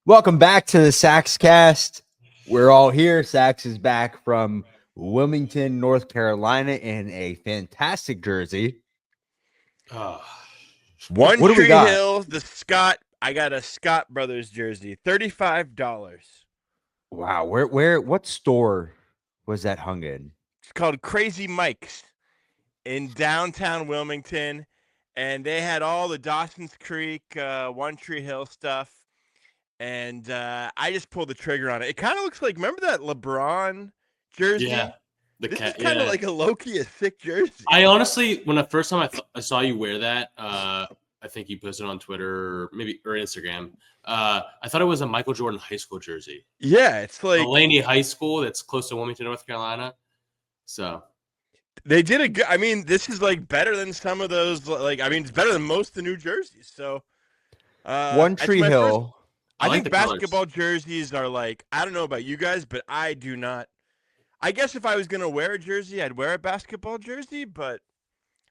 Welcome back to the Sax Cast. We're all here. Sax is back from Wilmington, North Carolina in a fantastic jersey. One What do we Tree got? Hill, the Scott. I got a Scott Brothers jersey, $35. Wow, what store was that hung in? It's called Crazy Mike's in downtown Wilmington, and they had all the Dawson's Creek, One Tree Hill stuff. And I just pulled the trigger on it. It kind of looks like, remember that LeBron jersey? Yeah, This is kind of like a low-key a sick jersey. I honestly, when the first time I saw you wear that, I think you posted on Twitter or Instagram. I thought it was a Michael Jordan high school jersey. Yeah, it's like Laney High School that's close to Wilmington, North Carolina. So they did a good. I mean, this is like better than some of those. It's better than most of the New Jerseys. So, One Tree Hill. I think basketball jerseys are like, I don't know about you guys, but I do not. I guess if I was gonna wear a jersey, I'd wear a basketball jersey, but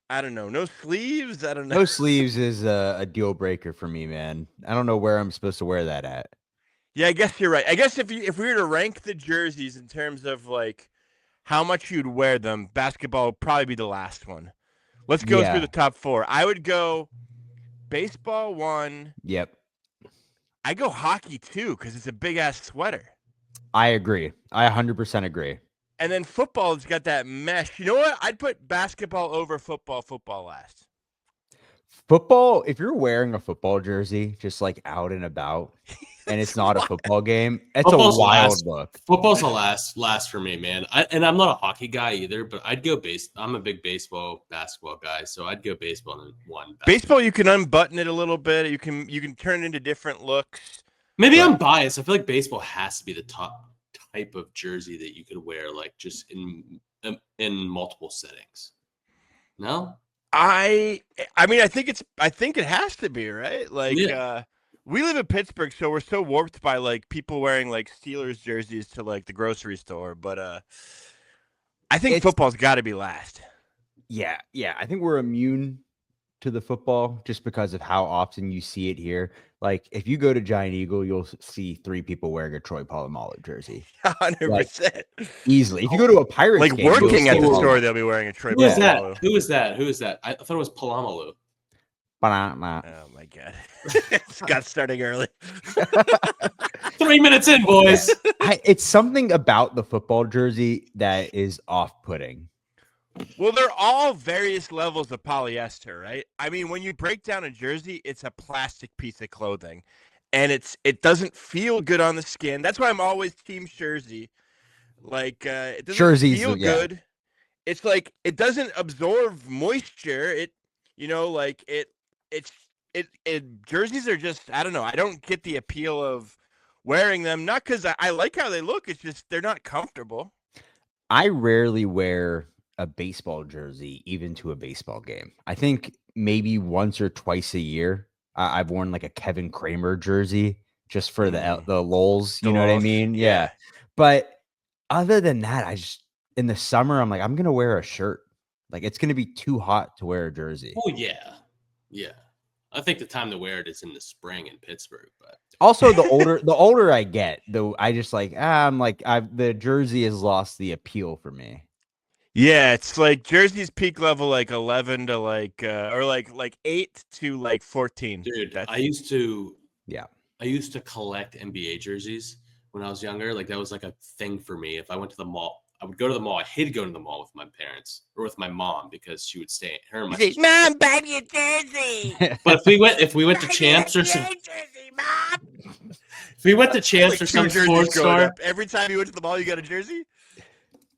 I don't know. No sleeves. I don't know. No sleeves is a deal breaker for me, man. I don't know where I'm supposed to wear that at. Yeah, I guess you're right. I guess if we were to rank the jerseys in terms of like how much you'd wear them, basketball would probably be the last one. Let's go through the top four. I would go baseball 1. Yep. I go hockey 2 because it's a big ass sweater. I agree. I 100% agree. And then football's got that mesh. You know what? I'd put basketball over football last. Football, if you're wearing a football jersey, just like out and about, and it's not a football game, it's Football's a wild look. Football's the last for me, man. And I'm not a hockey guy either, but I'd go I'm a big basketball guy, so I'd go baseball and then one. Baseball, you can unbutton it a little bit. You can turn it into different looks. Maybe I'm biased. I feel like baseball has to be the top type of jersey that you could wear, like just in multiple settings. No. I mean, I think it has to be, right? Like, we live in Pittsburgh, so we're so warped by like people wearing like Steelers jerseys to like the grocery store. But I think football's got to be last. Yeah. I think we're immune to the football just because of how often you see it here. Like, if you go to Giant Eagle, you'll see 3 people wearing a Troy Polamalu jersey. 100%. Easily. If you go to a Pirates game, working at the store, they'll be wearing a Troy Polamalu. Who is that? I thought it was Polamalu. Oh my god! Scott's starting early. 3 minutes in, boys. It's something about the football jersey that is off-putting. Well, they're all various levels of polyester, right? I mean, when you break down a jersey, it's a plastic piece of clothing, and it doesn't feel good on the skin. That's why I'm always team jersey. Like, it doesn't feel good. It's like it doesn't absorb moisture. Jerseys are just, I don't know. I don't get the appeal of wearing them. Not because I like how they look. It's just they're not comfortable. I rarely wear a baseball jersey, even to a baseball game. I think maybe once or twice a year, I've worn like a Kevin Kramer jersey just for the lulz. You know what I mean? Yeah. But other than that, I just, in the summer, I'm like, I'm going to wear a shirt. Like, it's going to be too hot to wear a jersey. Oh, yeah. Yeah. I think the time to wear it is in the spring in Pittsburgh, but also the older I get, though, I just like, the jersey has lost the appeal for me. Yeah, it's like jerseys peak level like 11 to like or like 8 to like 14. Dude, I used to collect NBA jerseys when I was younger. Like, that was like a thing for me. If I went to the mall, I would go to the mall. I hated going to the mall with my parents or with my mom because she would stay. Her and my sister. Mom, buy me a jersey. But if we went to Champs or some jersey, Mom. If we went to Champs or some sports store, every time you went to the mall, you got a jersey.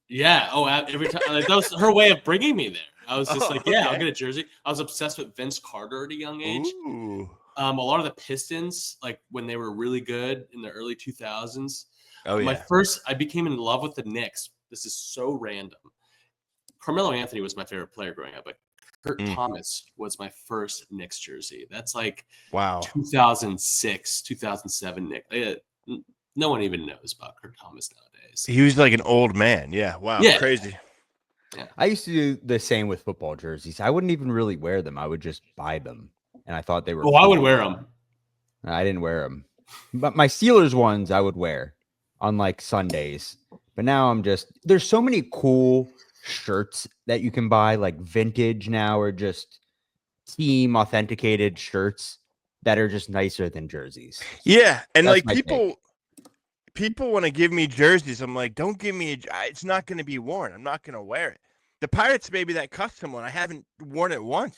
Yeah. Oh, every time. Like, that was her way of bringing me there. I was just I'll get a jersey. I was obsessed with Vince Carter at a young age. Ooh. A lot of the Pistons, like when they were really good in the early 2000s. Oh yeah. I became in love with the Knicks. This is so random. Carmelo Anthony was my favorite player growing up, but Kurt Thomas was my first Knicks jersey. That's like 2006, 2007 Knicks. No one even knows about Kurt Thomas nowadays. He was like an old man. Yeah. Wow. Yeah. Crazy. Yeah. I used to do the same with football jerseys. I wouldn't even really wear them. I would just buy them. And I thought they were cool. I would wear them. I didn't wear them. But my Steelers ones I would wear on like Sundays. But now there's so many cool shirts that you can buy, like vintage now, or just team authenticated shirts that are just nicer than jerseys. Yeah, and That's like people want to give me jerseys. I'm like, don't give me it's not going to be worn. I'm not going to wear it. The Pirates, maybe that custom one. I haven't worn it once.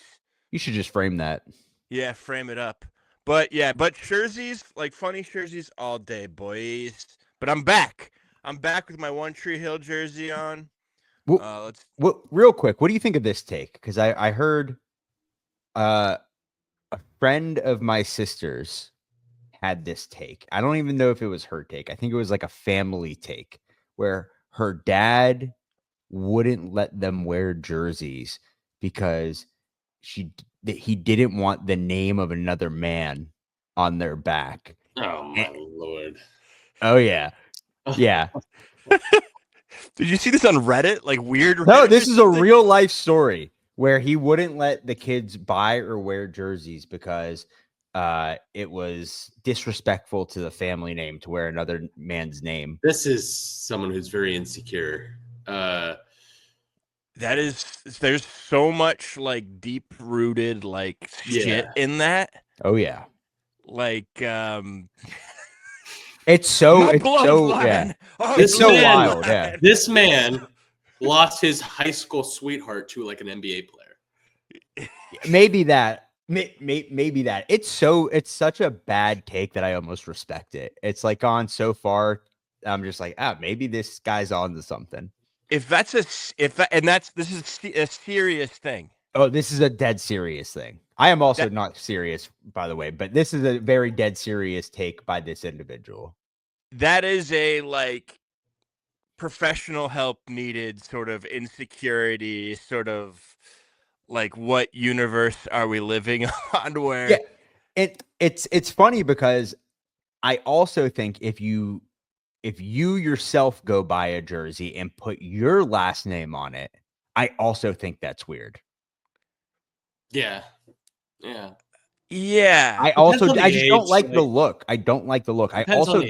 You should just frame that. Yeah, frame it up. But yeah, jerseys, like funny jerseys all day, boys. But I'm back. I'm back with my One Tree Hill jersey on. Real quick, what do you think of this take? Because I heard a friend of my sister's had this take. I don't even know if it was her take. I think it was like a family take where her dad wouldn't let them wear jerseys because he didn't want the name of another man on their back. Oh my Lord. Oh yeah. Yeah. Did you see this on Reddit? Like weird Reddit? No, this is a real life story where he wouldn't let the kids buy or wear jerseys because it was disrespectful to the family name to wear another man's name. This is someone who's very insecure. There's so much like deep rooted like shit in that. Oh yeah. Like it's so yeah. Oh, it's so wild. Yeah. This man lost his high school sweetheart to like an NBA player. Maybe that. Maybe that. It's such a bad take that I almost respect it. It's like gone so far. I'm just like, maybe this guy's on to something. This is a serious thing. Oh, this is a dead serious thing. I am also not serious, by the way, but this is a very dead serious take by this individual. That is a like professional help needed sort of insecurity, sort of like what universe are we living on where it's funny because I also think if you yourself go buy a jersey and put your last name on it, I also think that's weird. Yeah. I just don't like the look. I don't like the look. I also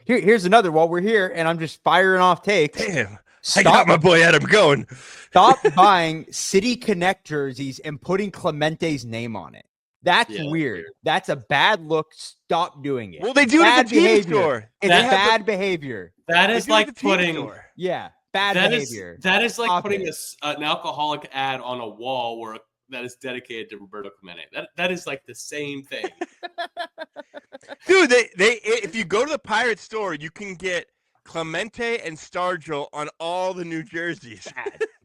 here's another while we're here and I'm just firing off takes. Damn. I got my boy Adam going. Stop buying City Connect jerseys and putting Clemente's name on it. That's weird. That's a bad look. Stop doing it. Well, they do it at the team store. It's bad behavior. That is like putting bad behavior. That is like putting an alcoholic ad on a wall that is dedicated to Roberto Clemente. That is like the same thing. Dude, if you go to the Pirate store, you can get Clemente and Stargell on all the New Jerseys.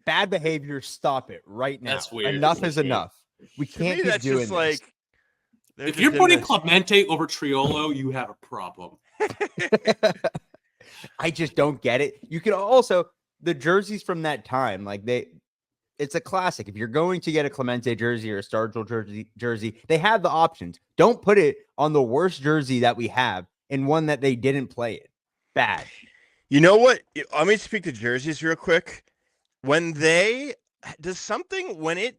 Bad behavior. Stop it right now. That's weird. Enough is enough. We can't keep doing this. Like, if you're putting Clemente over Triolo, you have a problem. I just don't get it. You can also the jerseys from that time, like it's a classic. If you're going to get a Clemente jersey or a Stargell jersey, they have the options. Don't put it on the worst jersey that we have and one that they didn't play it. Bad. You know what? Let me speak to jerseys real quick. When it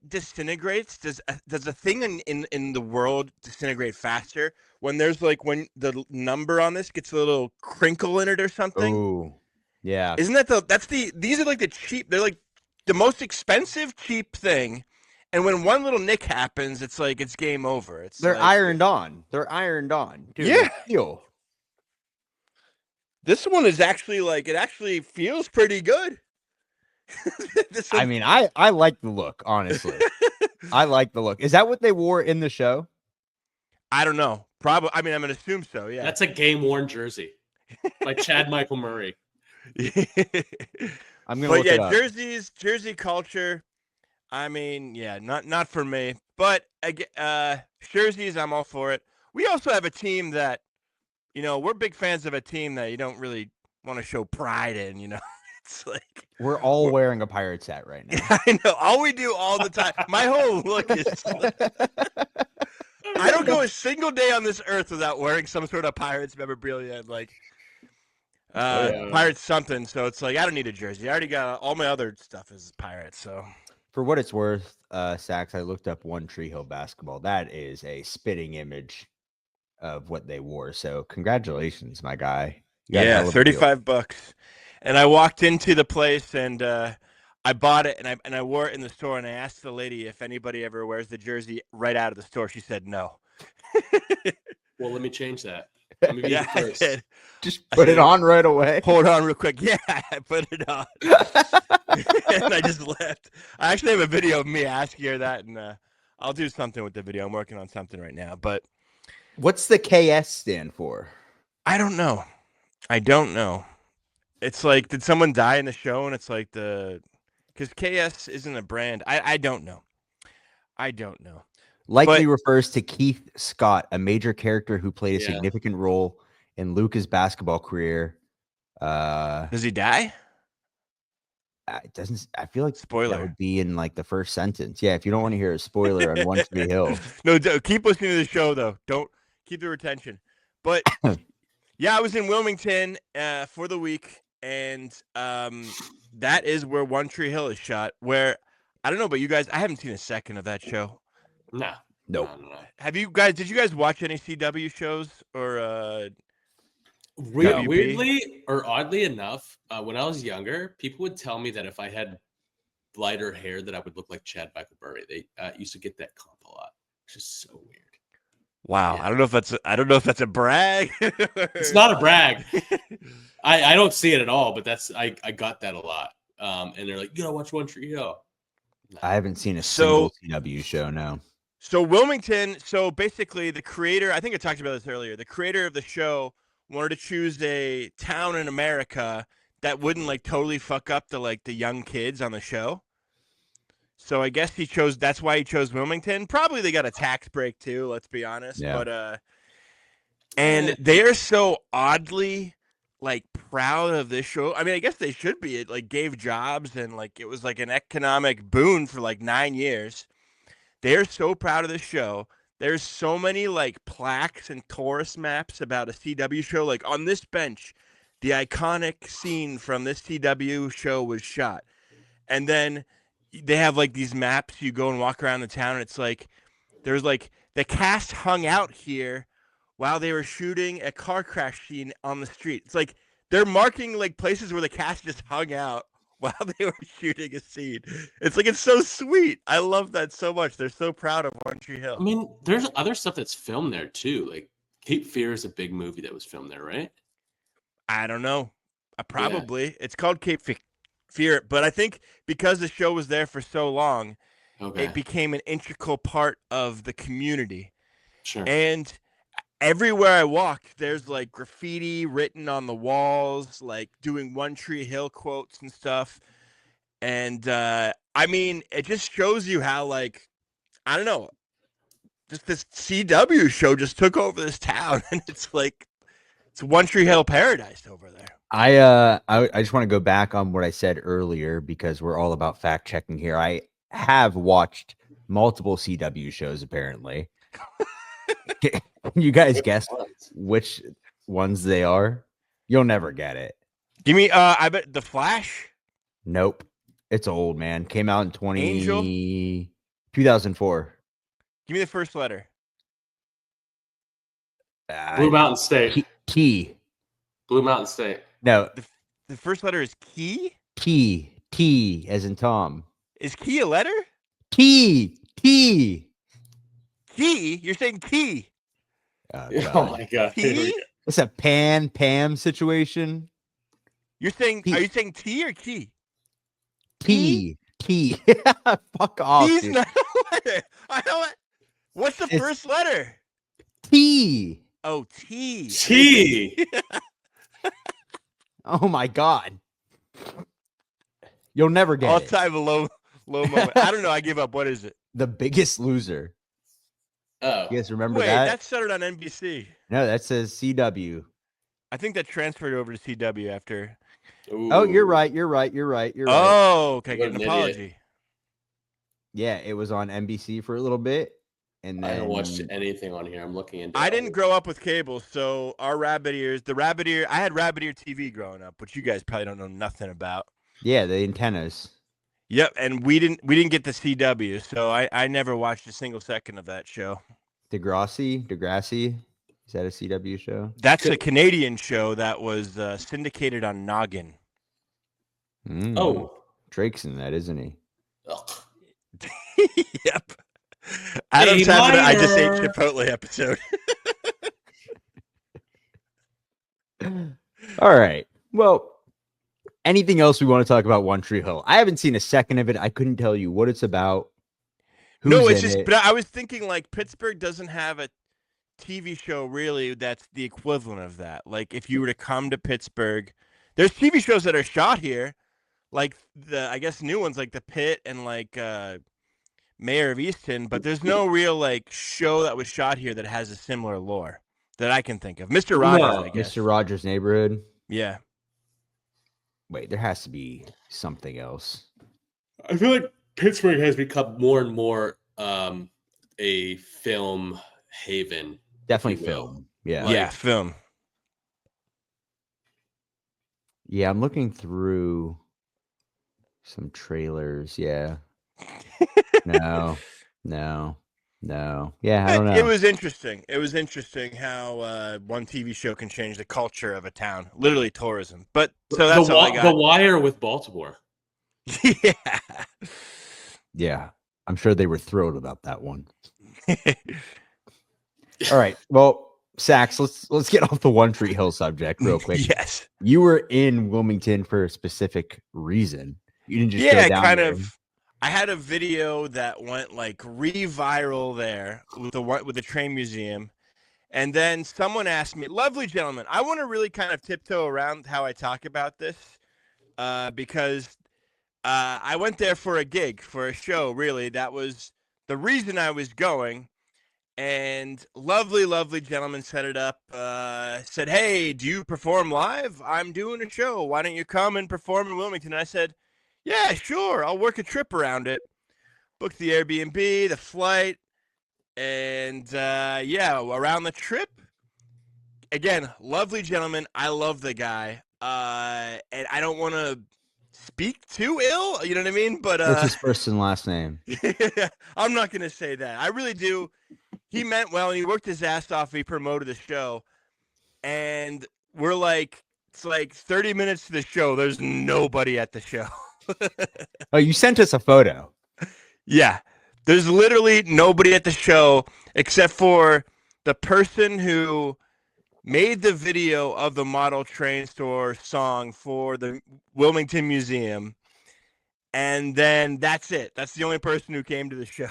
disintegrates, does a thing in the world disintegrate faster? When when the number on this gets a little crinkle in it or something? Oh, yeah. Isn't that these are like the cheap, they're like the most expensive cheap thing. And when one little nick happens, it's like it's game over. They're ironed on. Dude, yeah. Feel. This one is actually it actually feels pretty good. I mean, I like the look, honestly. I like the look. Is that what they wore in the show? I don't know. Probably. I mean, I'm going to assume so, yeah. That's a game-worn jersey. Like Chad Michael Murray. I'm going to look it up. Jersey culture, I mean, yeah, not for me. But jerseys, I'm all for it. We also have a team that, we're big fans of a team that you don't really want to show pride in, It's like we're all wearing a Pirates hat right now. I know. All we do all the time. My whole look is I don't go a single day on this earth without wearing some sort of Pirates memorabilia, Pirates something. So it's like I don't need a jersey. I already got all my other stuff is Pirates. So for what it's worth, Sax, I looked up One Tree Hill basketball. That is a spitting image of what they wore. So congratulations, my guy. Yeah, $35. And I walked into the place and I bought it and I wore it in the store, and I asked the lady if anybody ever wears the jersey right out of the store. She said no. Well, let me change that. Let me be the first. I did. Just put it on right away. Hold on real quick. Yeah, I put it on. And I just left. I actually have a video of me asking her that, and I'll do something with the video. I'm working on something right now. But what's the KS stand for? I don't know. It's like, did someone die in the show? And it's like because KS isn't a brand. I don't know. Likely refers to Keith Scott, a major character who played a significant role in Luka's basketball career. Does he die? It doesn't. I feel like spoiler that would be in like the first sentence. Yeah, if you don't want to hear a spoiler on One Tree Hill. No, keep listening to the show though. Don't keep the retention. But yeah, I was in Wilmington for the week, and that is where One Tree Hill is shot. Where I don't know about you guys, I haven't seen a second of that show. No. Have you guys? Did you guys watch any CW shows or? Weirdly or oddly enough, when I was younger, people would tell me that if I had lighter hair, that I would look like Chad Michael Murray. They used to get that comp a lot, which is so weird. Wow, yeah. I don't know if that's a brag. It's not a brag. I don't see it at all, but I got that a lot. And they're like, you gotta watch One Tree Hill. No. I haven't seen a single CW show. No. So Wilmington. So basically, the creator. I think I talked about this earlier. The creator of the show wanted to choose a town in America that wouldn't like totally fuck up the young kids on the show. So I guess that's why he chose Wilmington. Probably they got a tax break too, let's be honest. Yeah. But and they are so oddly like proud of this show. I mean, I guess they should be. It like gave jobs and like it was like an economic boon for like 9 years. They're so proud of this show. There's so many like plaques and tourist maps about a CW show. Like on this bench, the iconic scene from this CW show was shot. And then they have like these maps. You go and walk around the town, and it's like there's like the cast hung out here while they were shooting a car crash scene on the street. It's like they're marking like places where the cast just hung out while they were shooting a scene. It's like, it's so sweet. I love that so much. They're so proud of One Tree Hill. I mean, there's other stuff that's filmed there too. Like Cape Fear is a big movie that was filmed there, right? I don't know. Probably. Yeah. It's called Cape Fear, but I think because the show was there for so long, it became an integral part of the community. Sure. And everywhere I walked, there's like graffiti written on the walls, like doing One Tree Hill quotes and stuff. And I mean, it just shows you how, like, I don't know, just this CW show just took over this town, and it's like it's One Tree Hill paradise over there. I just want to go back on what I said earlier because we're all about fact checking here. I have watched multiple CW shows apparently. Can you guys guess which ones they are? You'll never get it. Give me I bet The Flash. Nope. It's old, man. Came out in 2004. Give me the first letter. Blue Mountain State. Key. Blue Mountain State. No. The first letter is Key? Key. T as in Tom. Is Key a letter? Key. Key? You're saying Key. Oh my God. Key? It's a Pam situation. You're saying, are you saying T or Key? T. Fuck off. T's not a letter. I don't. What's the first letter? T. Oh, T. T. Oh my God. You'll never get it. All-time low moment. I don't know. I give up. What is it? The Biggest Loser. Oh. You guys remember that? that? That started on NBC. No, that says CW. I think that transferred over to CW after. Ooh. Oh, you're right. Oh, okay. Get an apology. Idiot. Yeah, it was on NBC for a little bit. And then... I haven't watched anything on here. I'm looking into I didn't grow up with cable, so our rabbit ears, I had rabbit ear TV growing up, which you guys probably don't know nothing about. Yeah, the antennas. Yep, and we didn't get the CW, so I never watched a single second of that show. Degrassi, Is that a CW show? That's a Canadian show that was syndicated on Noggin. Oh, Drake's in that, isn't he? Yep. Adam's having I Just Ate minor. Chipotle episode. All right. Well, anything else we want to talk about One Tree Hill? I haven't seen a second of it. I couldn't tell you what it's about. No, it's just. But I was thinking, like, Pittsburgh doesn't have a TV show really that's the equivalent of that. Like, if you were to come to Pittsburgh, there's TV shows that are shot here, like I guess new ones like The Pit and like Mayor of Easton, but there's no real like show that was shot here that has a similar lore that I can think of. Mr. Rogers, I guess. Mr. Rogers' Neighborhood. Yeah. Wait, there has to be something else. I feel like Pittsburgh has become more and more a film haven. Definitely film. Yeah. Yeah, film. Yeah, I'm looking through some trailers. Yeah. No. Yeah, I don't know. It was interesting. It was interesting how one TV show can change the culture of a town, literally tourism. But so that's all I got. The Wire with Baltimore. Yeah. Yeah, I'm sure they were thrilled about that one. All right. Well, Sax, let's get off the One Tree Hill subject real quick. Yes. You were in Wilmington for a specific reason. You didn't just go down there. I had a video that went like viral there with the train museum. And then someone asked me, lovely gentleman, I want to really kind of tiptoe around how I talk about this because I went there for a gig, for a show, really. That was the reason I was going. And lovely gentleman set it up, said, hey, do you perform live? I'm doing a show. Why don't you come and perform in Wilmington? And I said, yeah, sure. I'll work a trip around it. Booked the Airbnb, the flight, and around the trip. Again, lovely gentleman. I love the guy. And I don't want to speak too ill, you know what I mean? But what's his first and last name? I'm not going to say that. I really do. He meant well, and he worked his ass off. He promoted the show. And we're like, it's like 30 minutes to the show. There's nobody at the show. Oh, you sent us a photo. Yeah. There's literally nobody at the show except for the person who made the video of the Model Train Store song for the Wilmington Museum. And then that's it. That's the only person who came to the show.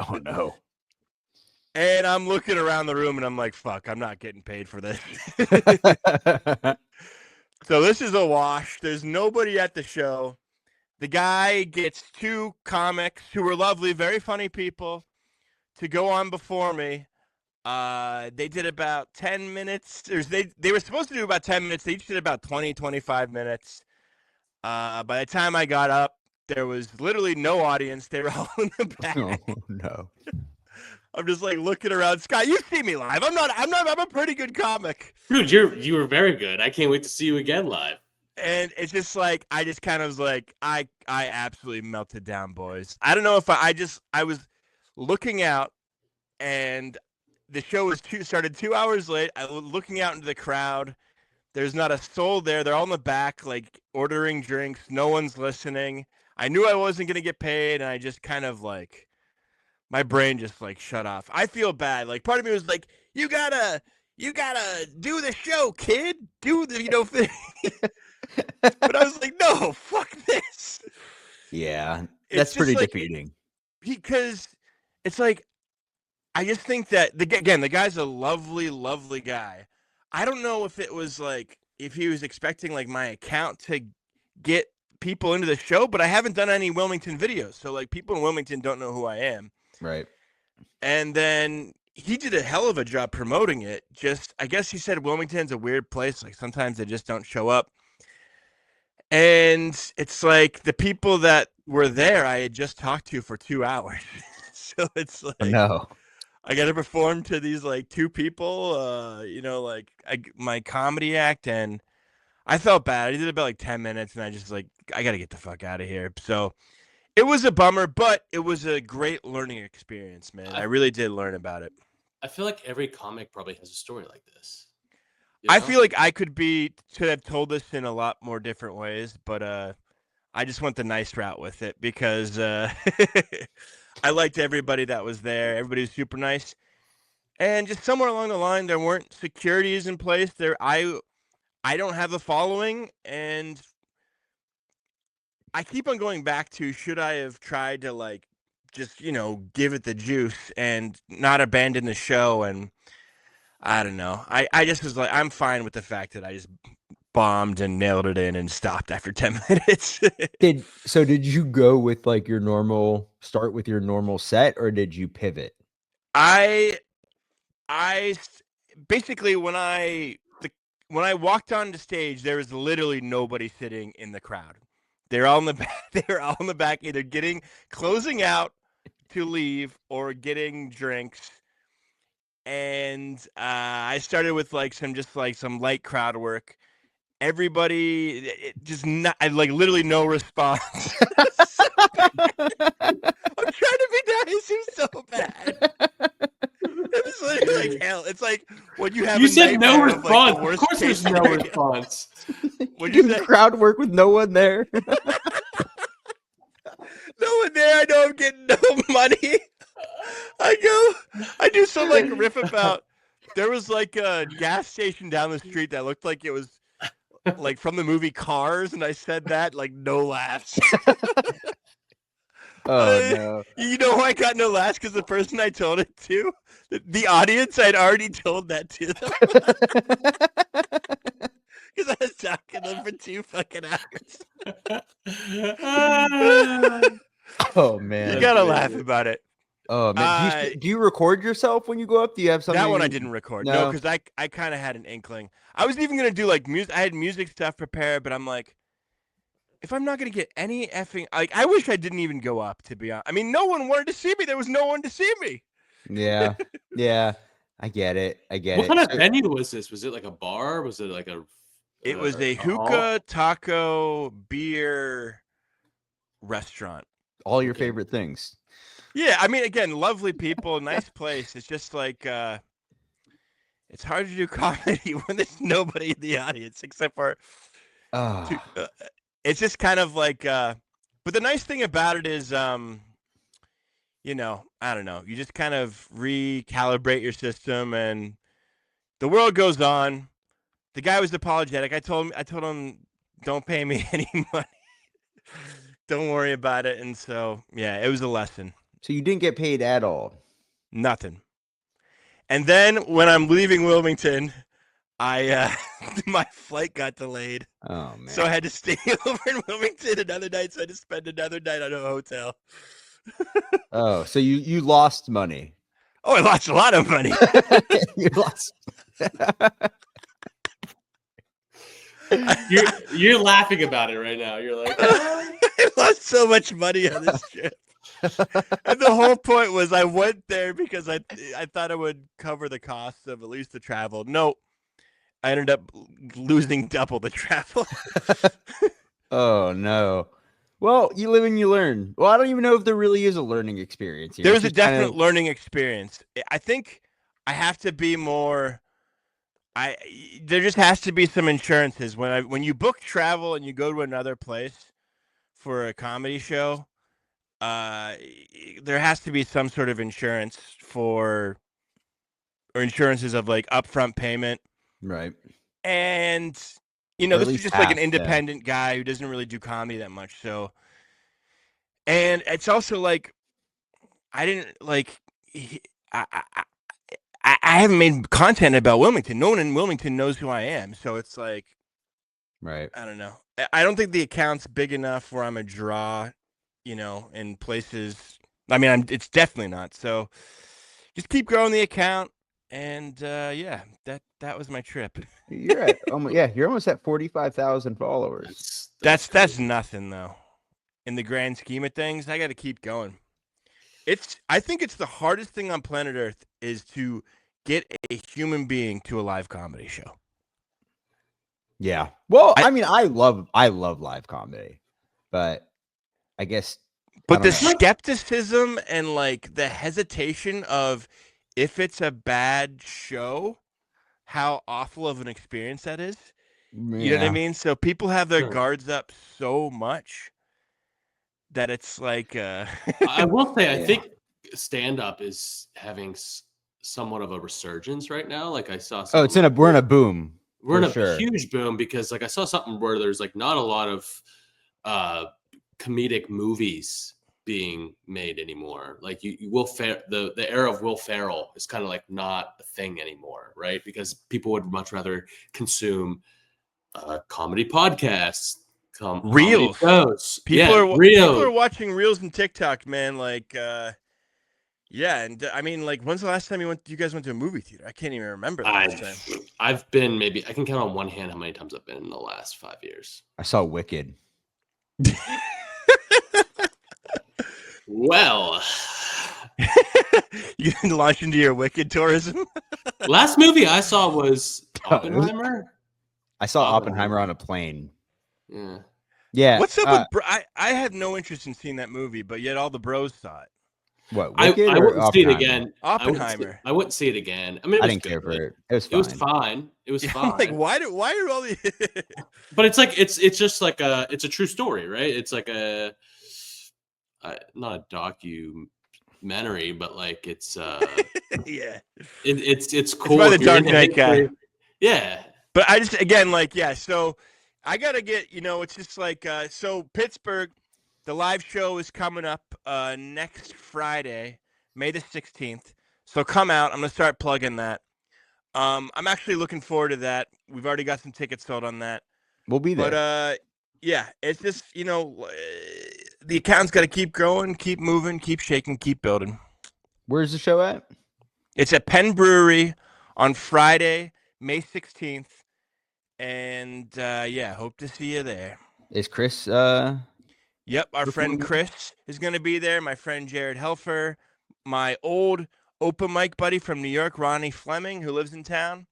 Oh, no. And I'm looking around the room and I'm like, fuck, I'm not getting paid for this. So this is a wash. There's nobody at the show. The guy gets two comics who were lovely, very funny people to go on before me. They did about 10 minutes. They were supposed to do about 10 minutes. They each did about 20, 25 minutes. By the time I got up, there was literally no audience. They were all in the back. Oh, no. I'm just like looking around. Scott, you see me live. I'm a pretty good comic. Dude, you were very good. I can't wait to see you again live. And it's just like, I just kind of was like, I absolutely melted down, boys. I don't know if I was looking out and the show started 2 hours late. I was looking out into the crowd. There's not a soul there. They're all in the back, like ordering drinks. No one's listening. I knew I wasn't going to get paid. And I just kind of like, my brain just like shut off. I feel bad. Like part of me was like, you gotta do the show, kid. Do the, But I was like, no, fuck this. Yeah, that's pretty like, defeating. Because it's like, I just think that, the guy's a lovely, lovely guy. I don't know if it was like, if he was expecting like my account to get people into the show, but I haven't done any Wilmington videos. So like people in Wilmington don't know who I am. Right. And then he did a hell of a job promoting it. Just, I guess he said Wilmington's a weird place. Like sometimes they just don't show up. And it's like the people that were there, I had just talked to for 2 hours. So it's like, no, I got to perform to these like two people, my comedy act. And I felt bad. I did about like 10 minutes and I just like, I got to get the fuck out of here. So it was a bummer, but it was a great learning experience, man. I really did learn about it. I feel like every comic probably has a story like this. I feel like I could have told this in a lot more different ways, but I just went the nice route with it because I liked everybody that was there. Everybody was super nice. And just somewhere along the line, there weren't securities in place. I don't have a following, and I keep on going back to, should I have tried to like just, give it the juice and not abandon the show? And I don't know. I just was like, I'm fine with the fact that I just bombed and nailed it in and stopped after 10 minutes. Did you go with like start with your normal set, or did you pivot? I basically, when I walked on the stage, there was literally nobody sitting in the crowd. They're all in the back. They're all in the back, either closing out to leave or getting drinks. And I started with some light crowd work. Everybody literally no response. I'm trying to be nice. It was so bad. It was literally like hell. It's like when you have. You said no response. Of course, there's no response. When you say crowd work with no one there. No one there. I know I'm getting no money. I do some riff about. There was like a gas station down the street that looked like it was like from the movie Cars, and I said that no laughs. Oh no! You know why I got no laughs? Because the person I told it to, the audience, I'd already told that to them. Because I was talking to them for 2 fucking hours. Oh man! You gotta laugh about it. Oh man! Do you record yourself when you go up? Do you have something? That one I didn't record. No, because I kind of had an inkling. I wasn't even gonna do music. I had music stuff prepared, but I'm like, if I'm not gonna get any effing, I wish I didn't even go up. To be honest, I mean, no one wanted to see me. There was no one to see me. Yeah, yeah, I get it. What kind of venue was this? Was it like a bar? Was it like a? It was a hookah, taco, beer restaurant. All your favorite things. Yeah, I mean, again, lovely people, nice place. It's just like it's hard to do comedy when there's nobody in the audience except for. It's just kind of like, but the nice thing about it is, I don't know. You just kind of recalibrate your system, and the world goes on. The guy was apologetic. I told him, don't pay me any money. Don't worry about it. And so, yeah, it was a lesson. So you didn't get paid at all? Nothing. And then when I'm leaving Wilmington, my flight got delayed. Oh man! So I had to stay over in Wilmington another night. So I had to spend another night at a hotel. Oh, so you lost money? Oh, I lost a lot of money. You lost. You're laughing about it right now. You're like, I lost so much money on this trip. And the whole point was I went there because I thought it would cover the cost of at least the travel. No, I ended up losing double the travel. Oh no! Well, you live and you learn. Well, I don't even know if there really is a learning experience here. There's a definite learning experience. I think I have to be more. There just has to be some insurances when you book travel and you go to another place for a comedy show. There has to be some sort of insurance or insurances of upfront payment, right? And this is just like an independent guy who doesn't really do comedy that much. So, and it's also like I didn't I haven't made content about Wilmington. No one in Wilmington knows who I am. So it's like, right. I don't know. I don't think the account's big enough where I'm a draw, in places. I mean, it's definitely not. So just keep growing the account. And yeah, that was my trip. You're at you're almost at 45,000 followers. That's nothing though. In the grand scheme of things, I got to keep going. I think it's the hardest thing on planet Earth is to get a human being to a live comedy show. Yeah. Well, I mean, I love live comedy, but I guess. But the skepticism and the hesitation of, if it's a bad show, how awful of an experience that is. You know what I mean? So people have their guards up so much that it's like I will say, I think stand-up is having somewhat of a resurgence right now. Like I saw we're in a boom. We're in a huge boom because like I saw something where there's like not a lot of comedic movies being made anymore. Like the era of Will Ferrell is kind of like not a thing anymore, right? Because people would much rather consume comedy podcasts, reels. Shows. People are watching reels and TikTok, man. Like, yeah, and I mean, like, when's the last time you guys went to a movie theater? I can't even remember the last time. I've been I can count on one hand how many times I've been in the last 5 years. I saw Wicked. Well, you can launch into your Wicked tourism. Last movie I saw was Oppenheimer. I saw Oppenheimer on a plane. Yeah. Yeah. What's up with I had no interest in seeing that movie, but yet all the bros saw it. What? Wicked I wouldn't see it again. Oppenheimer. I wouldn't see it again. I mean, I didn't care for it. It was fine. It was fine. Like, why are all these? But it's like it's just like it's a true story, right? It's like not a documentary, but like it's yeah. It's cool. It's by the Dark Knight guy. Yeah. But I just again like so I gotta get it's just like so Pittsburgh. The live show is coming up next Friday, May the 16th. So come out. I'm going to start plugging that. I'm actually looking forward to that. We've already got some tickets sold on that. We'll be there. But, yeah, it's just, the account's got to keep growing, keep moving, keep shaking, keep building. Where's the show at? It's at Penn Brewery on Friday, May 16th. And, yeah, hope to see you there. Is Chris... Yep, our friend Chris is going to be there. My friend Jared Helfer, my old open mic buddy from New York, Ronnie Fleming, who lives in town.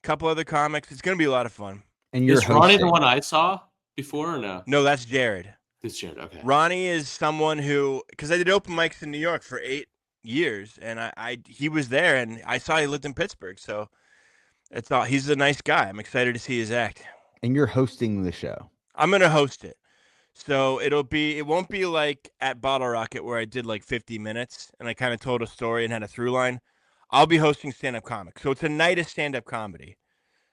A couple other comics. It's going to be a lot of fun. And you're hosting. Ronnie the one I saw before or no? No, that's Jared. It's Jared. Okay. Ronnie is someone who, because I did open mics in New York for 8 years, and he was there, and I saw he lived in Pittsburgh. So he's a nice guy. I'm excited to see his act. And you're hosting the show. I'm going to host it. So it won't be like at Bottle Rocket where I did like 50 minutes and I kind of told a story and had a through line. I'll be hosting stand-up comics. So it's a night of stand-up comedy.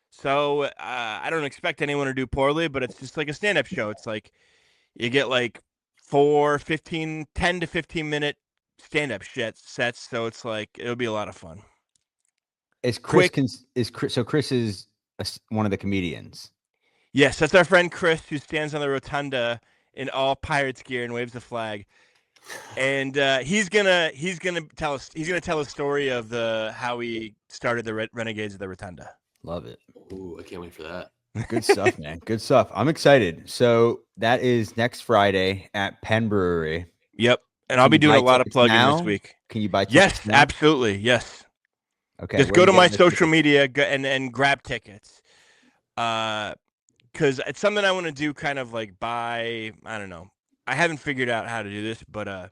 So I don't expect anyone to do poorly, but it's just like a stand-up show. It's like you get like 10 to 15 minute stand-up sets. So it's like, it'll be a lot of fun. Chris is one of the comedians. Yes, that's our friend Chris, who stands on the rotunda in all Pirates gear and waves the flag. And he's gonna tell a story of how he started the Renegades of the Rotunda. Love it. Ooh, I can't wait for that. Good stuff, man. Good stuff. I'm excited. So that is next Friday at Penn Brewery. Yep, and I'll be doing a lot of plugging this week. Can you buy tickets? Yes, absolutely. Yes. Okay. Just go to my social media and grab tickets. Because it's something I want to do kind of like I don't know. I haven't figured out how to do this, but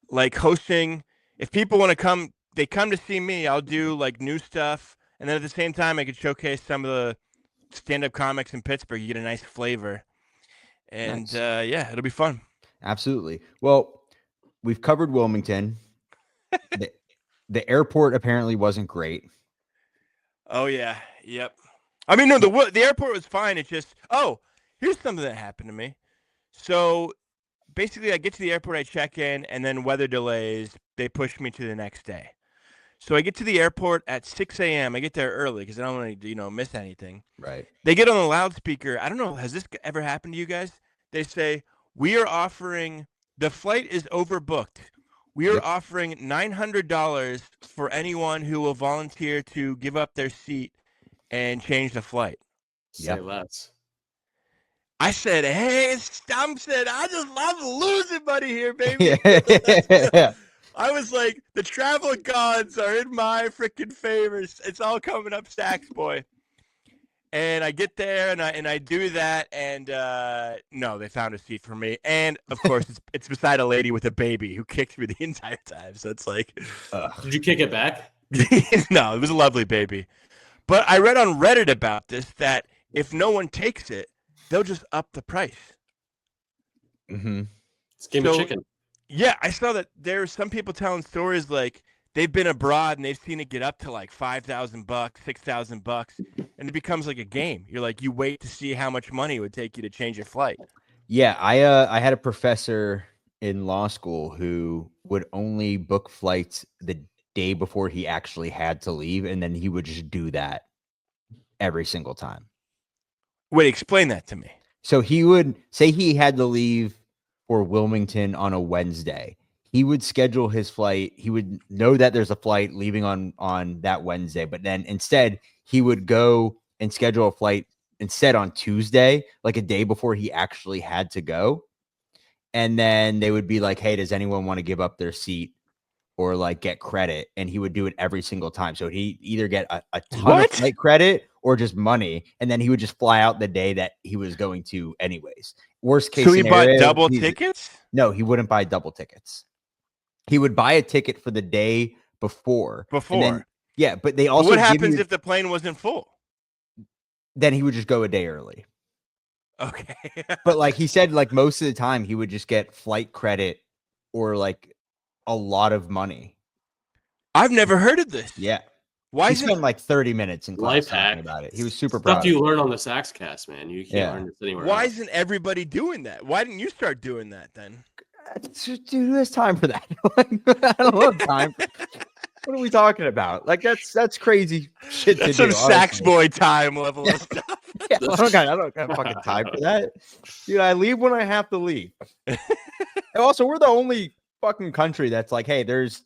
like hosting, if people want to come, they come to see me, I'll do like new stuff. And then at the same time, I could showcase some of the stand-up comics in Pittsburgh. You get a nice flavor. And nice. Yeah, it'll be fun. Absolutely. Well, we've covered Wilmington. The airport apparently wasn't great. Oh, yeah. Yep. I mean, no, the airport was fine. It's just, here's something that happened to me. So basically, I get to the airport, I check in, and then weather delays, they push me to the next day. So I get to the airport at 6 a.m. I get there early because I don't want to, miss anything. Right. They get on the loudspeaker. I don't know, has this ever happened to you guys? They say, we are offering, the flight is overbooked. We are offering $900 for anyone who will volunteer to give up their seat and change the flight. Say less. I said, hey, Stump said, I just love losing money here, baby. I was like, the travel gods are in my freaking favors. It's all coming up stacks, boy. And I get there and I do that, and no, they found a seat for me. And of course, it's beside a lady with a baby who kicked me the entire time. So it's like, did you kick it back? No, it was a lovely baby. But I read on Reddit about this that if no one takes it, they'll just up the price. Mm-hmm. It's game of chicken. Yeah, I saw that there are some people telling stories like they've been abroad and they've seen it get up to like $5,000, $6,000, and it becomes like a game. You're like, you wait to see how much money it would take you to change your flight. Yeah, I had a professor in law school who would only book flights the day before he actually had to leave, and then he would just do that every single time. Wait, explain that to me. So he would say he had to leave for Wilmington on a Wednesday. He would schedule his flight. He would know that there's a flight leaving on that Wednesday, but then instead he would go and schedule a flight instead on Tuesday, like a day before he actually had to go. And then they would be like, hey, does anyone want to give up their seat or like get credit? And he would do it every single time. So he either get a ton of flight credit or just money. And then he would just fly out the day that he was going to anyways. Worst case scenario. So he bought double tickets? No, he wouldn't buy double tickets. He would buy a ticket for the day before. Then, yeah, but they also. What happens if the plane wasn't full? Then he would just go a day early. Okay. But like he said, like most of the time he would just get flight credit or like a lot of money. I've never heard of this. Yeah. Why he spent like 30 minutes in class talking about it. He was super proud. Stuff you learn on the Saxcast, man. You can't learn this anywhere. Why isn't everybody doing that? Why didn't you start doing that then? Dude, who has time for that? I don't have time. What are we talking about? Like that's crazy shit. That's some sax boy time level of stuff. Yeah, I don't got fucking time for that. Dude, I leave when I have to leave. And also, we're the only fucking country that's like, hey, there's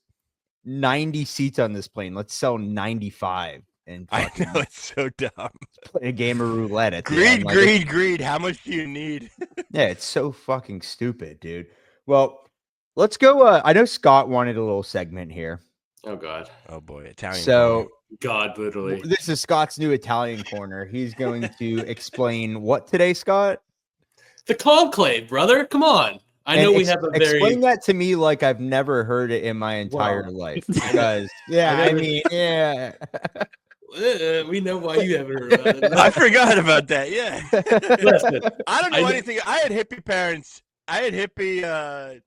90 seats on this plane. Let's sell 95. And I know it's so dumb. Play a game of roulette at greed, like, greed. How much do you need? Yeah, it's so fucking stupid, dude. Well, let's go. I know Scott wanted a little segment here. Oh God. Oh boy, Italian. So corner. God, literally. This is Scott's new Italian corner. He's going to explain what today, Scott? The conclave, brother. Come on. I know we have a very. Explain that to me like I've never heard it in my entire life. Because I mean, yeah. We know why you haven't heard about it. I forgot about that. Yeah. Listen, I don't know anything. I had hippie parents. I had hippie.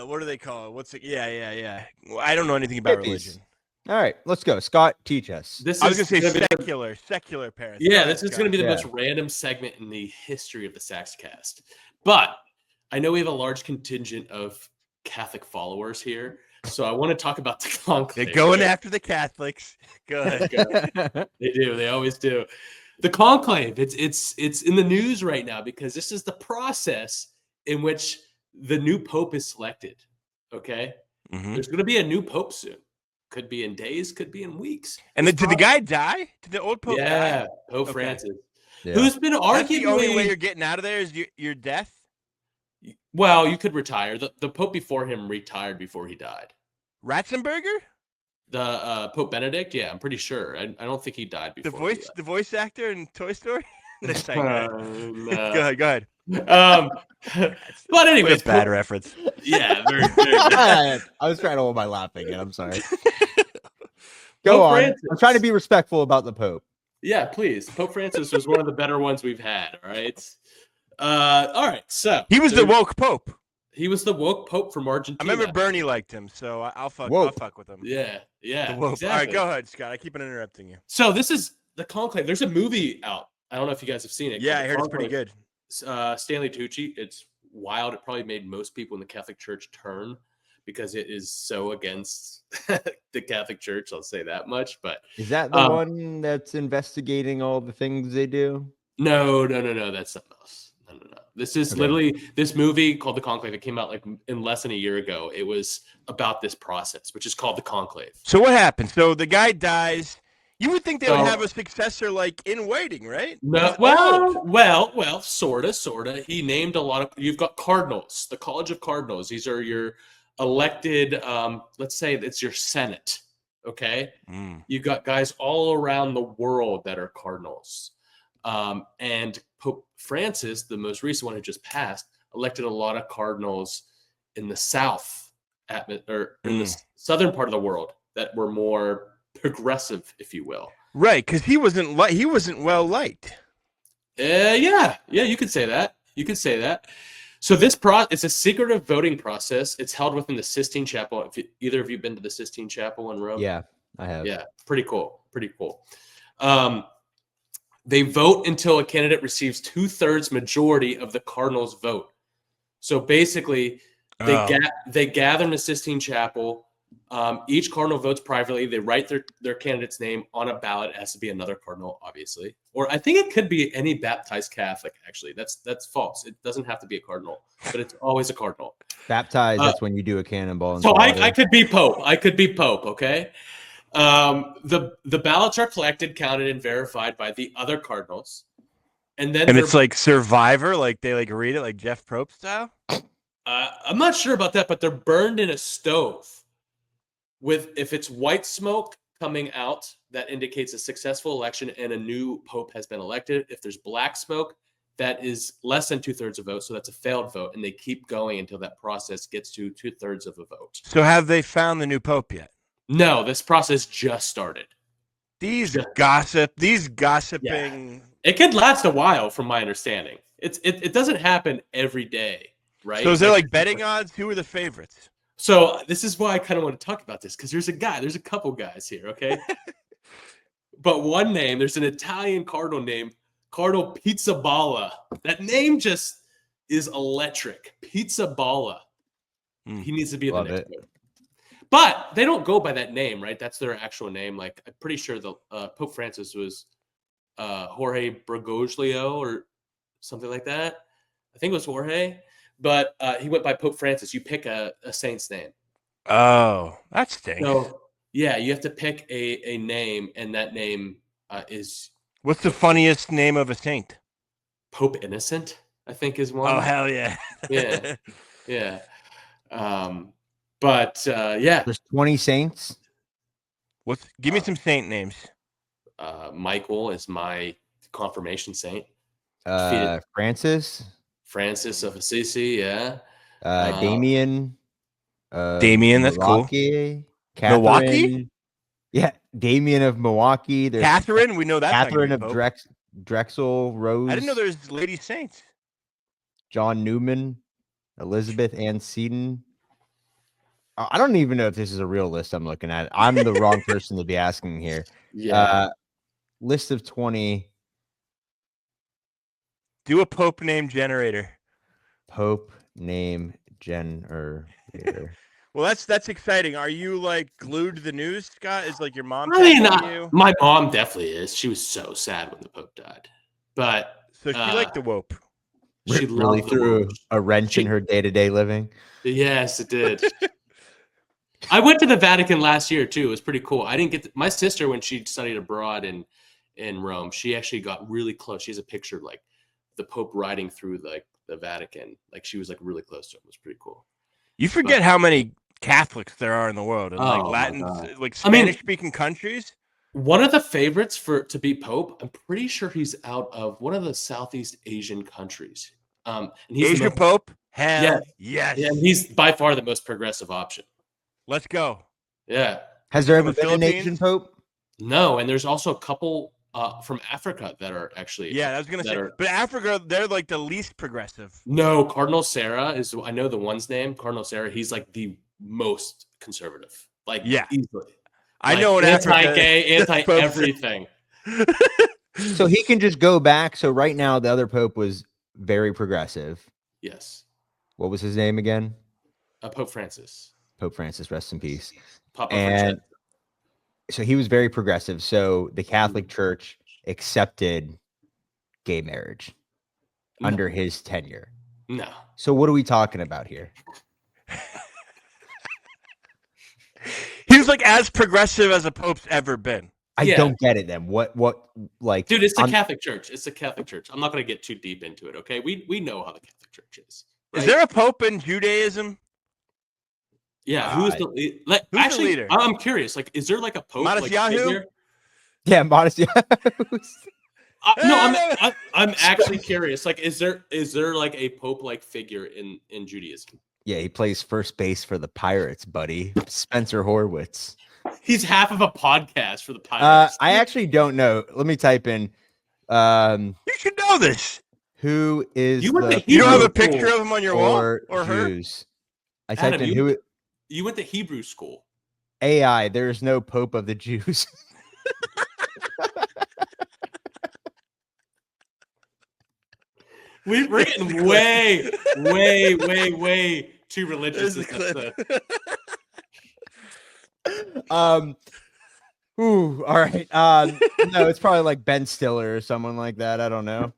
What do they call it? What's it? Yeah. I don't know anything about religion. All right, let's go. Scott, teach us. I was going to say secular parents. Yeah, this is going to be the most random segment in the history of the Saxcast. But I know we have a large contingent of Catholic followers here, so I want to talk about the conclave. They're going after the Catholics. Go ahead. They do. They always do. The conclave. It's in the news right now because this is the process in which the new pope is selected. Okay, There's going to be a new pope soon. Could be in days, could be in weeks. And did the guy die? Did the old pope die? Yeah, Pope Francis. Yeah. Who's been arguing? That's the only way you're getting out of there is your death? Well, you could retire. The pope before him retired before he died. Ratzenberger? The Pope Benedict? Yeah, I'm pretty sure. I don't think he died before. The voice actor in Toy Story? Go ahead. But anyways, bad reference. Yeah, very bad. I was trying to hold my laughing in. I'm sorry. Go on. Francis. I'm trying to be respectful about the Pope. Yeah, please. Pope Francis was one of the better ones we've had. All right. So he was the woke Pope. He was the woke Pope from Argentina. I remember Bernie liked him, so I'll fuck with him. Yeah. Exactly. All right, go ahead, Scott. I keep on interrupting you. So this is the conclave. There's a movie out. I don't know if you guys have seen it. Yeah, I heard it's pretty good. Stanley Tucci. It's wild. It probably made most people in the Catholic Church turn because it is so against the Catholic Church. I'll say that much. But is that the one that's investigating all the things they do? No. That's something else. No. This is literally this movie called The Conclave. It came out like in less than a year ago. It was about this process, which is called The Conclave. So what happened? So the guy dies. You would think they would have a successor like in waiting, right? No. Well, sorta. He named a lot of. You've got cardinals, the College of Cardinals. These are your elected. Let's say it's your Senate. Okay. You've got guys all around the world that are cardinals. And Pope Francis, the most recent one who just passed, elected a lot of cardinals in the south, or in the southern part of the world, that were more progressive, if you will. Right, because he wasn't well liked. Yeah, you could say that. So this it's a secretive voting process. It's held within the Sistine Chapel. If either of you been to the Sistine Chapel in Rome? Yeah, I have. Yeah, pretty cool. They vote until a candidate receives 2/3 majority of the cardinals' vote. So basically, they gather in the Sistine Chapel. Each cardinal votes privately. They write their candidate's name on a ballot. It has to be another cardinal, obviously. Or I think it could be any baptized Catholic, actually. That's false. It doesn't have to be a cardinal, but it's always a cardinal. Baptized, that's when you do a cannonball. So I could be Pope. Okay? The ballots are collected, counted, and verified by the other cardinals. And it's like Survivor, like they like read it like Jeff Probst style? I'm not sure about that, but they're burned in a stove. If it's white smoke coming out, that indicates a successful election and a new pope has been elected. If there's black smoke, that is less than 2/3 of vote, so that's a failed vote, and they keep going until that process gets to 2/3 of a vote. So have they found the new pope yet? No, this process just started. These gossiping. Yeah. It could last a while, from my understanding. It doesn't happen every day, right? So is there like betting odds? Who are the favorites? So this is why I kind of want to talk about this, because there's a couple guys here, okay? But one name, there's an Italian cardinal named Cardinal Pizzaballa. That name just is electric. Pizzaballa. He needs to be in the next one. But they don't go by that name, right? That's their actual name. Like, I'm pretty sure the Pope Francis was Jorge Bergoglio or something like that. I think it was Jorge. But he went by Pope Francis. You pick a saint's name. Oh, that stinks. So, yeah, you have to pick a name, and that name is... What's the funniest name of a saint? Pope Innocent, I think, is one. Oh, hell yeah. Yeah. But, yeah. There's 20 saints? Give me some saint names. Michael is my confirmation saint. Francis of Assisi, yeah. Damien. Damien, that's Milwaukee, cool. Milwaukee? Yeah, Damien of Milwaukee. There's Catherine, we know that. Catherine of Drexel, Rose. I didn't know there's lady saints. John Newman, Elizabeth Ann Seton. I don't even know if this is a real list I'm looking at. I'm the wrong person to be asking here. Yeah. List of 20. Do a Pope name generator. Pope name generator. Well, that's exciting. Are you like glued to the news, Scott? Is like your mom? You? My mom definitely is. She was so sad when the Pope died. But so she liked the Wope. She really threw a wrench in her day-to-day living. Yes, it did. I went to the Vatican last year too. It was pretty cool. I didn't get my sister when she studied abroad in Rome. She actually got really close. She has a picture of like the Pope riding through like the Vatican. Like she was like really close to him. It was pretty cool. You forget how many Catholics there are in the world, and like Latin, like Spanish-speaking countries. One of the favorites to be Pope, I'm pretty sure he's out of one of the Southeast Asian countries. And he's Asian Pope? Hell yes. Yeah, he's by far the most progressive option. Let's go. Yeah. Has there ever been an Asian Pope? No, and there's also a couple from Africa that are actually... Yeah, I was going to say, but Africa, they're like the least progressive. No, Cardinal Sarah is, I know the one's name, Cardinal Sarah, he's like the most conservative. Like, easily. I know an anti-gay, anti-everything. So he can just go back. So right now, the other Pope was very progressive. Yes. What was his name again? Pope Francis. Pope Francis, rest in peace. And so he was very progressive. So the Catholic Church accepted gay marriage under his tenure. No. So what are we talking about here? He was like as progressive as a Pope's ever been. I don't get it then. What like dude, it's the Catholic Church. It's the Catholic Church. I'm not going to get too deep into it, okay? We know how the Catholic Church is. Right? Is there a Pope in Judaism? Yeah, who's the leader? I'm curious. Like, is there like a Pope? Matisyahu? Yeah, Matisyahu. No, I'm actually curious. Like, is there like a Pope like figure in Judaism? Yeah, he plays first base for the Pirates, buddy. Spencer Horwitz. He's half of a podcast for the Pirates. I actually don't know. Let me type in. You should know this. Who is You don't have a picture of him on your wall or Jews? Her? I typed Adam, in who. You went to Hebrew school. AI. There is no Pope of the Jews. We're getting way too religious this episode. Ooh, all right. No, it's probably like Ben Stiller or someone like that. I don't know.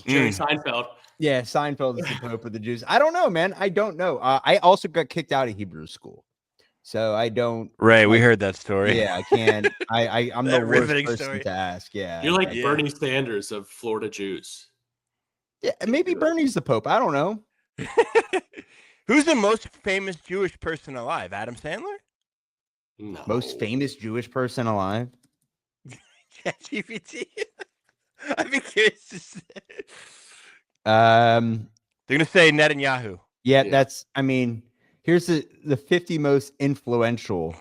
Jerry Seinfeld. Yeah, Seinfeld is the Pope of the Jews. I don't know, man. I don't know. I also got kicked out of Hebrew school, so I don't. Right, we heard that story. Yeah, I can't. I'm the worst person story. to ask. Yeah, You're like Bernie Sanders of Florida Jews. Yeah, maybe Bernie's the Pope. I don't know. Who's the most famous Jewish person alive? Adam Sandler? No. Most famous Jewish person alive? ChatGPT. I'd be curious to say. They're gonna say Netanyahu. Yeah, that's. I mean, here's the 50 most influential.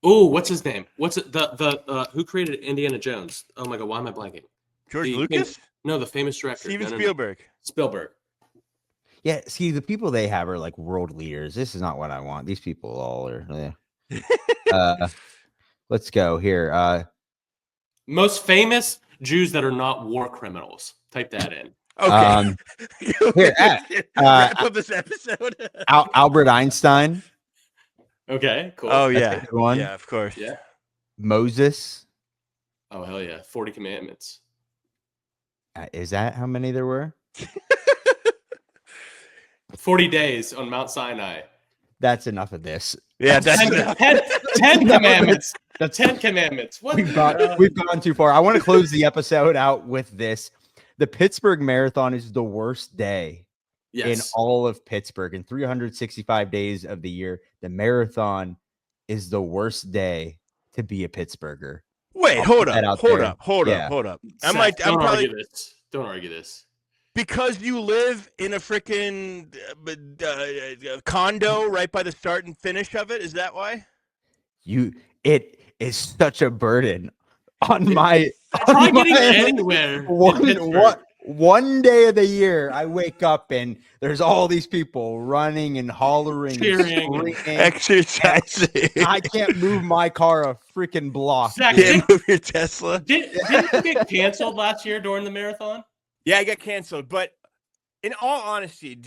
Oh, what's his name? What's it? The who created Indiana Jones? Oh my God, why am I blanking? George Lucas? No, the famous director. Steven Spielberg. Spielberg. Yeah, see, the people they have are like world leaders. This is not what I want. These people all are. Let's go here. Most famous Jews that are not war criminals. Type that in. Okay. Here, wrap up this episode. Albert Einstein. Okay, cool. Oh yeah, one. Yeah, of course. Yeah. Moses. Oh hell yeah, 40 Commandments. Is that how many there were? 40 days on Mount Sinai. That's enough of this. Yeah, that's 10 commandments. The 10 commandments. What? We've gone too far. I want to close the episode out with this. The Pittsburgh Marathon is the worst day in all of Pittsburgh. In 365 days of the year, the marathon is the worst day to be a Pittsburgher. Wait, hold up. Don't argue this. Don't argue this. Because you live in a freaking condo right by the start and finish of it. Is that why? It is such a burden on my. Try getting anywhere. One day of the year, I wake up and there's all these people running and hollering, cheering, exercising. I can't move my car a freaking block. Can't move your Tesla. Didn't you get canceled last year during the marathon? Yeah, I got canceled. But in all honesty,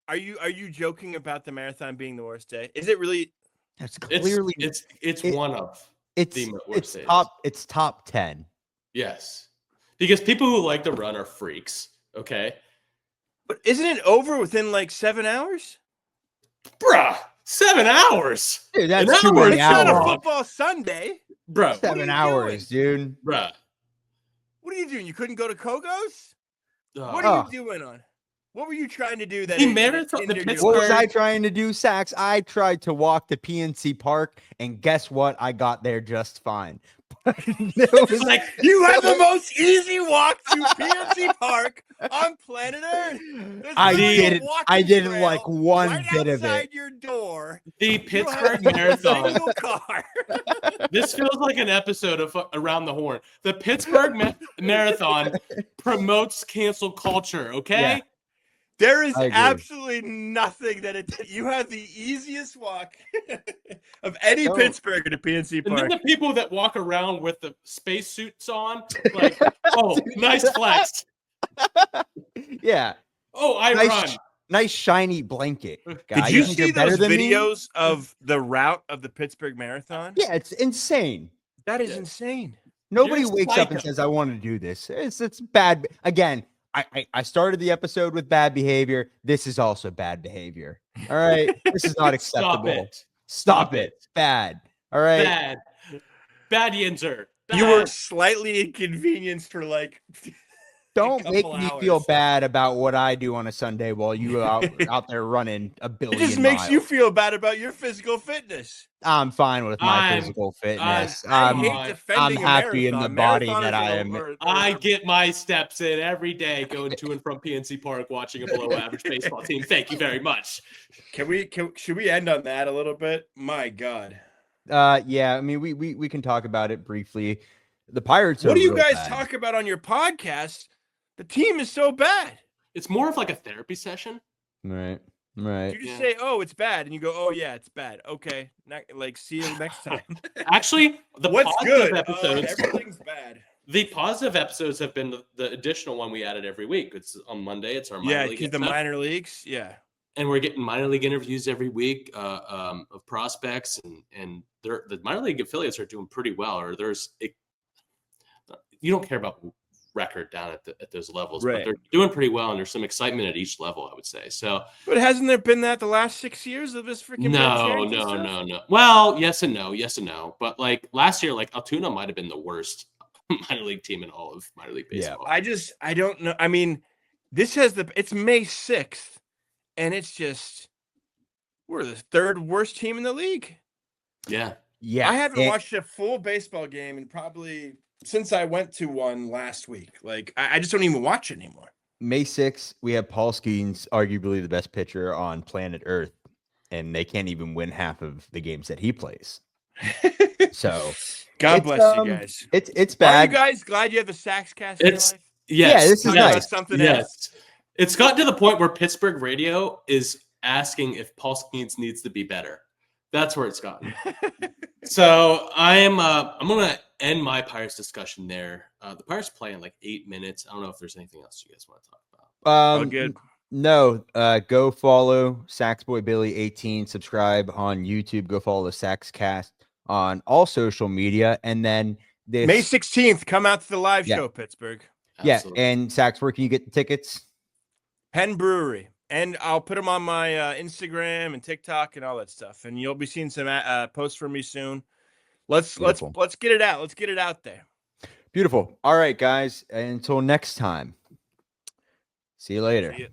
are you joking about the marathon being the worst day? Is it really? It's clearly it's one of the worst days. It's top 10. Yes. Because people who like to run are freaks, okay? But isn't it over within like 7 hours? Bruh, 7 hours. Dude, that's too many hours. It's not a football Sunday. Bro, 7 hours, dude. Bruh. What are you doing? You couldn't go to Kogo's? What are you doing on? What were you trying to do that? What was I trying to do, Sax? I tried to walk to PNC Park, and guess what? I got there just fine. It was like you had the most easy walk to PNC Park on planet Earth. I didn't like one bit of it. Your door. The Pittsburgh Marathon. Car. This feels like an episode of Around the Horn. The Pittsburgh Marathon promotes cancel culture. Okay. Yeah. There is absolutely nothing that you have the easiest walk of any Pittsburgher to PNC Park. And then the people that walk around with the spacesuits on, like, oh, nice flex. Yeah. Oh, I run. Nice shiny blanket. Guy. Did you see those videos of the route of the Pittsburgh Marathon? Yeah, it's insane. That is insane. Nobody wakes up and says, I want to do this. It's bad. Again, I started the episode with bad behavior. This is also bad behavior. All right. This is not acceptable. Stop it. It's bad. All right. Bad Yinzer. You were slightly inconvenienced for like. Don't make me feel bad about what I do on a Sunday while you are out there running a billion miles. It just makes you feel bad about your physical fitness. I'm fine with my physical fitness. I'm happy in the body that I am. I get my steps in every day going to and from PNC Park watching a below average baseball team. Thank you very much. Should we end on that a little bit? My God. Yeah, I mean, we can talk about it briefly. The Pirates. What do you guys bad. talk about on your podcast? The team is so bad. It's more of like a therapy session. Right. Right. You just say, "Oh, it's bad," and you go, "Oh yeah, it's bad." Okay, like see you next time. Actually, the What's positive good? episodes. Everything's bad. The positive episodes have been the additional one we added every week. It's on Monday. It's our minor league. Yeah, the minor leagues. Yeah, and we're getting minor league interviews every week of prospects, and the minor league affiliates are doing pretty well. Or you don't care about record down at those levels, right. But they're doing pretty well, and there's some excitement at each level, I would say. So, but hasn't there been that the last 6 years of this freaking? No. Well, yes and no. But like last year, like Altoona might have been the worst minor league team in all of minor league baseball. Yeah. I don't know. I mean, it's May 6th, and it's just we're the third worst team in the league. Yeah. I haven't watched a full baseball game in probably since I went to one last week. Like I just don't even watch it anymore. May 6th, we have Paul Skeens, arguably the best pitcher on planet Earth, and they can't even win half of the games that he plays. So God bless you guys. It's bad. Are you guys glad you have the Sax Cast in your life? Yes. Yeah, this is nice. Something else. It's gotten to the point where Pittsburgh radio is asking if Paul Skeens needs to be better. That's where it's gotten. So I'm gonna end my Pirates discussion there. The Pirates play in like 8 minutes. I don't know if there's anything else you guys want to talk about. Good. No, go follow Saxboy Billy 18. Subscribe on YouTube. Go follow the Saxcast on all social media, and then May 16th, come out to the live show, Pittsburgh. Absolutely. Yeah, and Sax, where can you get the tickets? Penn Brewery. And I'll put them on my Instagram and TikTok and all that stuff. And you'll be seeing some posts from me soon. Let's get it out. Let's get it out there. Beautiful. All right, guys. Until next time. See you later. See you.